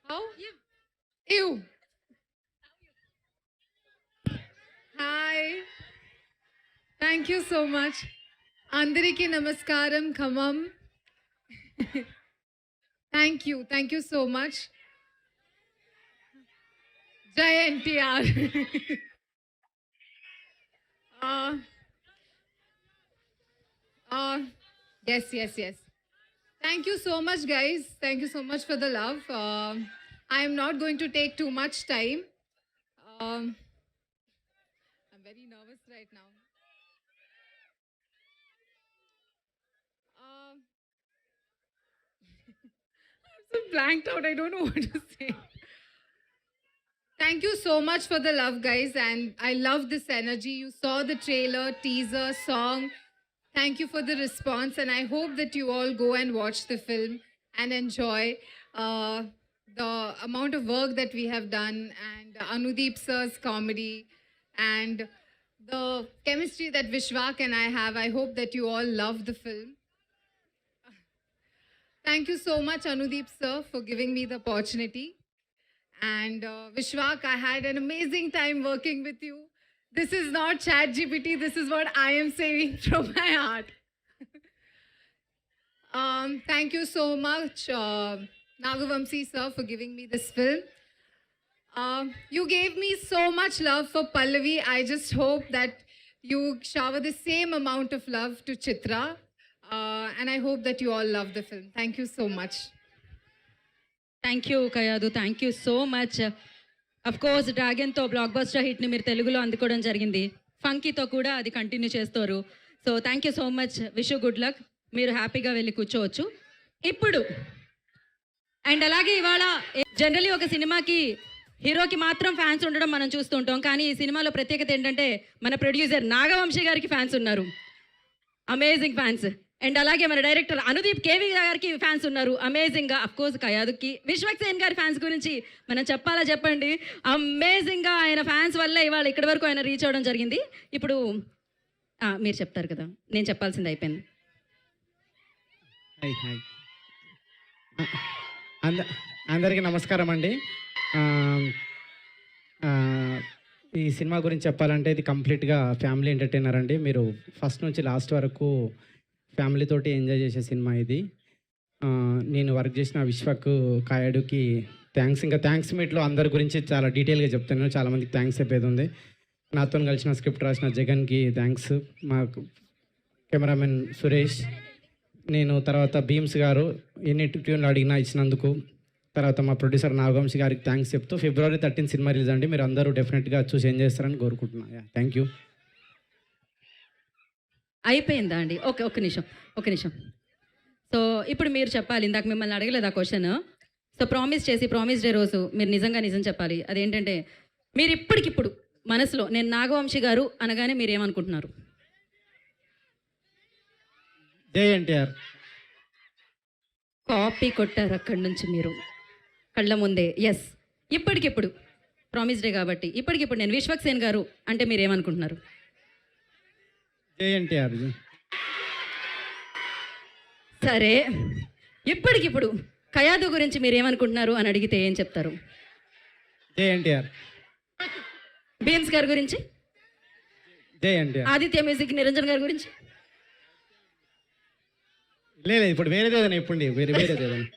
How? Ew. Hi. Thank you so much. Andariki namaskaram, khamam. Thank you. Thank you so much. Jai NTR. uh, uh, yes. Thank you so much, guys. Thank you so much for the love. I am not going to take too much time. I'm very nervous right now. Um, I'm so blanked out. I don't know what to say. Thank you so much for the love, guys. And I love this energy. You saw the trailer, teaser, song. Thank you for the response. And I hope that you all go and watch the film and enjoy the amount of work that we have done and Anudeep sir's comedy and the chemistry that Vishwak and I have. I hope that you all love the film. Thank you so much, Anudeep sir, for giving me the opportunity. And Vishwak, I had an amazing time working with you. This is not Chat GPT. This is what I am saying from my heart. Thank you so much, Nagavamsi sir, for giving me this film. You gave me so much love for Pallavi. I just hope that you shower the same amount of love to Chitra. And I hope that you all love the film. Thank you so much. Thank you Kayadu, thank you so much. Of course డ్రాగన్తో blockbuster హిట్ని మీరు తెలుగులో అందుకోవడం జరిగింది. ఫంకీతో కూడా అది continue చేస్తారు. So thank you so much. Wish you good luck. మీరు హ్యాపీగా వెళ్ళి కూర్చోవచ్చు ఇప్పుడు. అండ్ అలాగే ఇవాళ జనరలీ ఒక సినిమాకి హీరోకి మాత్రం ఫ్యాన్స్ ఉండడం మనం చూస్తుంటాం. కానీ ఈ సినిమాలో ప్రత్యేకత ఏంటంటే మన ప్రొడ్యూసర్ నాగవంశీ గారికి ఫ్యాన్స్ ఉన్నారు. Amazing fans. అండ్ అలాగే మన డైరెక్టర్ అనుదీప్ కేవి గారికి ఫ్యాన్స్ ఉన్నారు అమేజింగ్గా. అఫ్కోర్స్ కయాదుకి విశ్వక్ సేన్ గారి ఫ్యాన్స్ గురించి మనం చెప్పాలా చెప్పండి. అమేజింగ్గా ఆయన ఫ్యాన్స్ వల్ల ఇవాళ ఇక్కడి వరకు ఆయన రీచ్ అవ్వడం జరిగింది. ఇప్పుడు మీరు చెప్తారు కదా, నేను చెప్పాల్సింది అయిపోయింది. అందరికీ నమస్కారం అండి. ఈ సినిమా గురించి చెప్పాలంటే ఇది కంప్లీట్గా ఫ్యామిలీ ఎంటర్టైనర్ అండి. మీరు ఫస్ట్ నుంచి లాస్ట్ వరకు ఫ్యామిలీతోటి ఎంజాయ్ చేసే సినిమా ఇది. నేను వర్క్ చేసిన విశ్వక్ కాయడుకి థ్యాంక్స్. ఇంకా థ్యాంక్స్ మీట్లో అందరి గురించి చాలా డీటెయిల్గా చెప్తాను. చాలామందికి థ్యాంక్స్ చెప్పేది ఉంది. నాతో కలిసిన స్క్రిప్ట్ రాసిన జగన్కి థ్యాంక్స్, మాకు కెమెరామెన్ సురేష్, నేను తర్వాత భీమ్స్ గారు ఎన్ని ట్యూన్లు అడిగినా ఇచ్చినందుకు, తర్వాత మా ప్రొడ్యూసర్ నాగవంశీ గారికి థ్యాంక్స్ చెప్తూ February 13 సినిమా రిలీజ్ అండి. మీరు అందరూ డెఫినెట్గా చూసి ఎంజాయ్ చేస్తారని కోరుకుంటున్నాను. Thank you. అయిపోయిందా అండి? ఓకే, ఒక నిమిషం. సో ఇప్పుడు మీరు చెప్పాలి. ఇందాక మిమ్మల్ని అడగలేదు ఆ క్వశ్చన్. సో ప్రామిస్ డే రోజు మీరు నిజం చెప్పాలి. అదేంటంటే మీరు ఇప్పటికిప్పుడు మనసులో నేను నాగవంశీ గారు అనగానే మీరు ఏమనుకుంటున్నారు? జై ఎన్టీఆర్. కాపీ కొట్టారు అక్కడి నుంచి మీరు కళ్ళ ముందే. ఎస్, ఇప్పటికిప్పుడు ప్రామిస్ డే కాబట్టి ఇప్పటికిప్పుడు నేను విశ్వక్ సేన్ గారు అంటే మీరు ఏమనుకుంటున్నారు? జై ఎన్టీఆర్. సరే, ఇప్పటికిప్పుడు కయాదు గురించి మీరు ఏమనుకుంటున్నారు అని అడిగితే ఏం చెప్తారు? జై ఎన్టీఆర్. భీమ్స్ గారి గురించి? జై ఎన్టీఆర్. ఆదిత్య మ్యూజిక్ నిరంజన్ గారి గురించి? లేదు, ఇప్పుడు వేరేదేదైనా ఇప్పుడు వేరేదేదైనా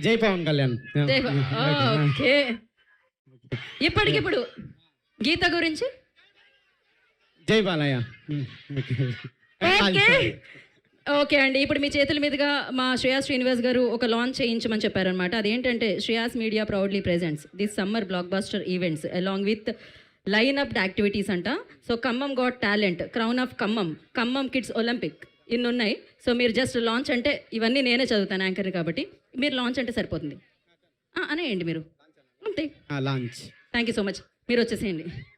జై పవన్ కళ్యాణ్. ఓకే, ఇప్పటికిప్పుడు గీత గురించి? జై బాలయ్య. ఓకే అండి, ఇప్పుడు మీ చేతుల మీదుగా మా శ్రేయాస్ శ్రీనివాస్ గారు ఒక లాంచ్ చేయించమని చెప్పారనమాట. అదేంటంటే Shreyas media proudly presents this summer blockbuster events along with line up activities అంట. So Khammam got talent, crown of Khammam kids Olympic, ఇన్ని ఉన్నాయి. సో మీరు జస్ట్ లాంచ్ అంటే ఇవన్నీ నేనే చదువుతాను యాంకర్ కాబట్టి మీరు లాంచ్ అంటే సరిపోతుంది అనేయండి మీరు అంతే. Launch. Thank you so much. మీరు వచ్చేసేయండి.